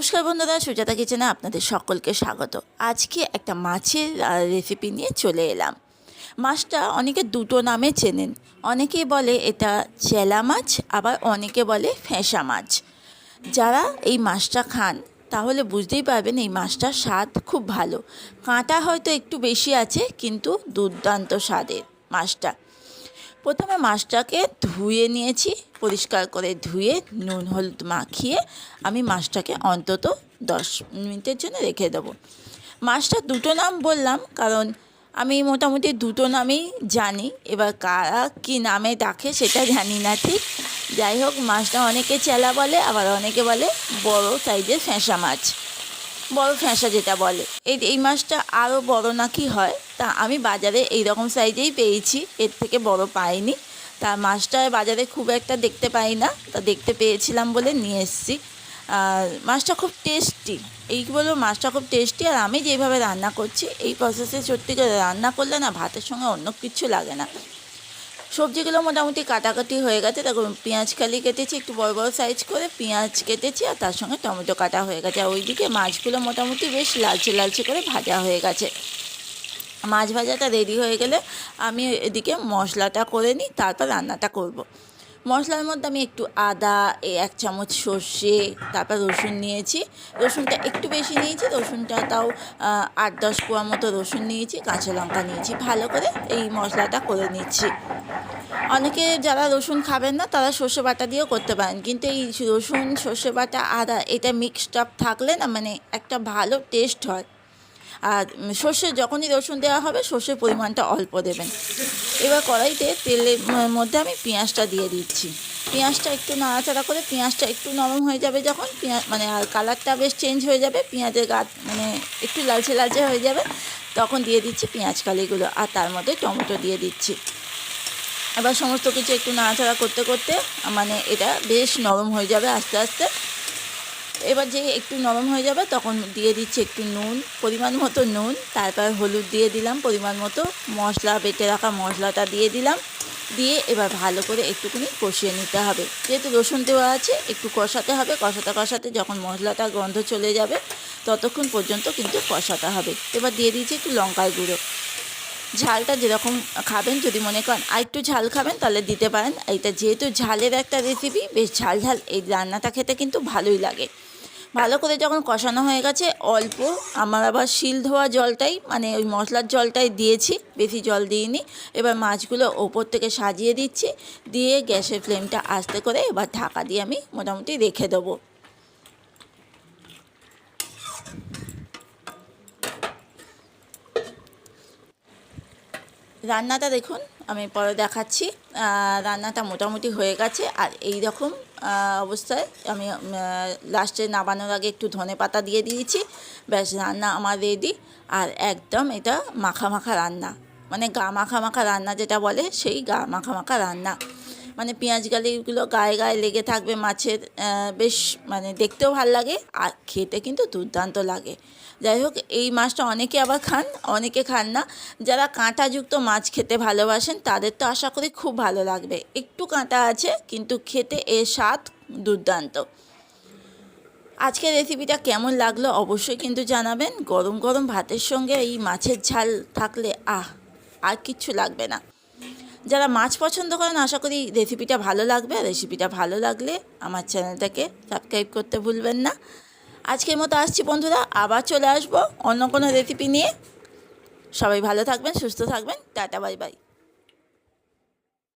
নমস্কার বন্ধুরা, সুজাতা কিচেনে আপনাদের সকলকে স্বাগত। আজকে একটা মাছের রেসিপি নিয়ে চলে এলাম। মাছটা অনেকে দুটো নামে চেনেন। অনেকেই বলে এটা চেলা মাছ, আবার অনেকে বলে ফ্যাঁসা মাছ। যারা এই মাছটা খান তাহলে বুঝতেই পারবেন এই মাছটার স্বাদ খুব ভালো। কাঁটা হয়তো একটু বেশি আছে, কিন্তু দুর্দান্ত স্বাদের মাছটা। প্রথমে মাছটাকে ধুয়ে নিয়েছি, পরিষ্কার করে ধুয়ে নুন হলুদ মাখিয়ে আমি মাছটাকে অন্তত 10 মিনিটের জন্য রেখে দেবো। মাছটা দুটো নাম বললাম কারণ আমি মোটামুটি দুটো নামেই জানি, এবার কারা কী নামে ডাকে সেটা জানি না ঠিক। যাই হোক, মাছটা অনেকে চেলা বলে, আবার অনেকে বলে বড় সাইজের ফ্যাঁসা মাছ, বড় ফ্যাঁসা যেটা বলে। এই মাছটা আরও বড় নাকি হয়, তা আমি বাজারে এই রকম সাইজেই পেয়েছি, এর থেকে বড় পাইনি। তা মাছটা বাজারে খুব একটা দেখতে পাই না, তা দেখতে পেয়েছিলাম বলে নিয়ে এসেছি। মাছটা খুব টেস্টি, এই বলবো মাছটা খুব টেস্টি। আর আমি যেভাবে রান্না করছি এই প্রসেসে সত্যি করে রান্না করলে না ভাতের সঙ্গে অন্য কিছু লাগে না। সবজিগুলো মোটামুটি কাটাকাটি হয়ে গেছে, দেখুন পেঁয়াজ কালি কেটেছি, একটু বড় বড় সাইজ করে পেঁয়াজ কেটেছি, আর তার সঙ্গে টমেটো কাটা হয়ে গেছে। আর ওইদিকে মাছগুলো মোটামুটি বেশ লালচে লালচে করে ভাজা হয়ে গেছে। মাছ ভাজাটা রেডি হয়ে গেলে আমি এদিকে মশলাটা করে নিই, তারপর রান্নাটা করব। মশলার মধ্যে আমি একটু আদা, 1 চামচ সর্ষে, তারপর রসুন নিয়েছি। রসুনটা একটু বেশি নিয়েছি, রসুনটা তাও 8-10 কোয়া মতো রসুন নিয়েছি, কাঁচা লঙ্কা নিয়েছি। ভালো করে এই মশলাটা করে নিচ্ছি। অনেকে যারা রসুন খাবেন না তারা সর্ষে বাটা দিয়েও করতে পারেন, কিন্তু এই রসুন, সর্ষে বাটা, আদা এটা মিক্সড আপ থাকলে না মানে একটা ভালো টেস্ট হয়। আর সর্ষে যখনই রসুন দেওয়া হবে সর্ষের পরিমাণটা অল্প দেবেন। এবার কড়াইতে তেলের মধ্যে আমি পেঁয়াজটা দিয়ে দিচ্ছি। পেঁয়াজটা একটু নাড়াচাড়া করে পেঁয়াজটা একটু নরম হয়ে যাবে, যখন পেঁয়াজ মানে আর কালারটা বেশ চেঞ্জ হয়ে যাবে, পেঁয়াজের গা মানে একটু লালচে লালচে হয়ে যাবে, তখন দিয়ে দিচ্ছি পেঁয়াজ কালিগুলো, আর তার মধ্যে টমেটো দিয়ে দিচ্ছি। এবার সমস্ত কিছু একটু নাড়াচাড়া করতে করতে মানে এটা বেশ নরম হয়ে যাবে আস্তে আস্তে। এবার যে একটু নরম হয়ে যাবে তখন দিয়ে দিচ্ছি একটু নুন, পরিমাণ মতো নুন, তারপর হলুদ দিয়ে দিলাম পরিমাণ মতো, মশলা বেটে রাখা মশলাটা দিয়ে দিলাম, দিয়ে এবার ভালো করে একটুখানি কষিয়ে নিতে হবে। যেহেতু রসুন দেওয়া আছে একটু কষাতে হবে, কষাতে কষাতে যখন মশলাটা গন্ধ চলে যাবে ততক্ষণ পর্যন্ত কিন্তু কষাতে হবে। এবার দিয়ে দিচ্ছি একটু লঙ্কার গুঁড়ো। ঝালটা যেরকম খাবেন, যদি মনে করেন আর একটু ঝাল খাবেন তাহলে দিতে পারেন। এইটা যেহেতু ঝালের একটা রেসিপি, বেশ ঝাল ঝাল এই রান্নাটা খেতে কিন্তু ভালোই লাগে। ভালো করে যখন কষানো হয়ে গেছে, অল্প আমার আবার শিল ধোয়া জলটাই মানে ওই মশলার জলটাই দিয়েছি, বেশি জল দিইনি। এবার মাছগুলো ওপর থেকে সাজিয়ে দিচ্ছি, দিয়ে গ্যাসের ফ্লেমটা আস্তে করে এবার ঢাকা দিয়ে আমি মোটামুটি রেখে দেবো। রান্নাটা দেখুন, আমি পরে দেখাচ্ছি। রান্নাটা মোটামুটি হয়ে গেছে। আর এই রকম অবস্থায় আমি লাস্টে নামানোর আগে একটু ধনেপাতা দিয়ে দিয়েছি। ব্যাস, রান্না আমার রেডি। আর একদম এটা মাখা মাখা রান্না, মানে গা মাখা মাখা রান্না যেটা বলে, সেই গা মাখা মাখা রান্না। মানে পেঁয়াজ গালিগুলো গায়ে গায়ে লেগে থাকবে মাছের, বেশ মানে দেখতেও ভাল লাগে, আর খেতে কিন্তু দুর্দান্ত লাগে। যাই হোক, এই মাছটা অনেকে আবার খান, অনেকে খান না। যারা কাঁটাযুক্ত মাছ খেতে ভালোবাসেন তাদের তো আশা করি খুব ভালো লাগবে। একটু কাঁটা আছে কিন্তু খেতে এর স্বাদ দুর্দান্ত। আজকের রেসিপিটা কেমন লাগলো অবশ্যই কিন্তু জানাবেন। গরম গরম ভাতের সঙ্গে এই মাছের ঝাল থাকলে আর কিচ্ছু লাগবে না। যারা মাছ পছন্দ করেন আশা করি রেসিপিটা ভালো লাগবে। রেসিপিটা ভালো লাগলে আমার চ্যানেলটাকে সাবস্ক্রাইব করতে ভুলবেন না। আজকের মতো আসছি বন্ধুরা, আবার চলে আসবো অন্য কোনো রেসিপি নিয়ে। সবাই ভালো থাকবেন, সুস্থ থাকবেন, টাটা বাই বাই।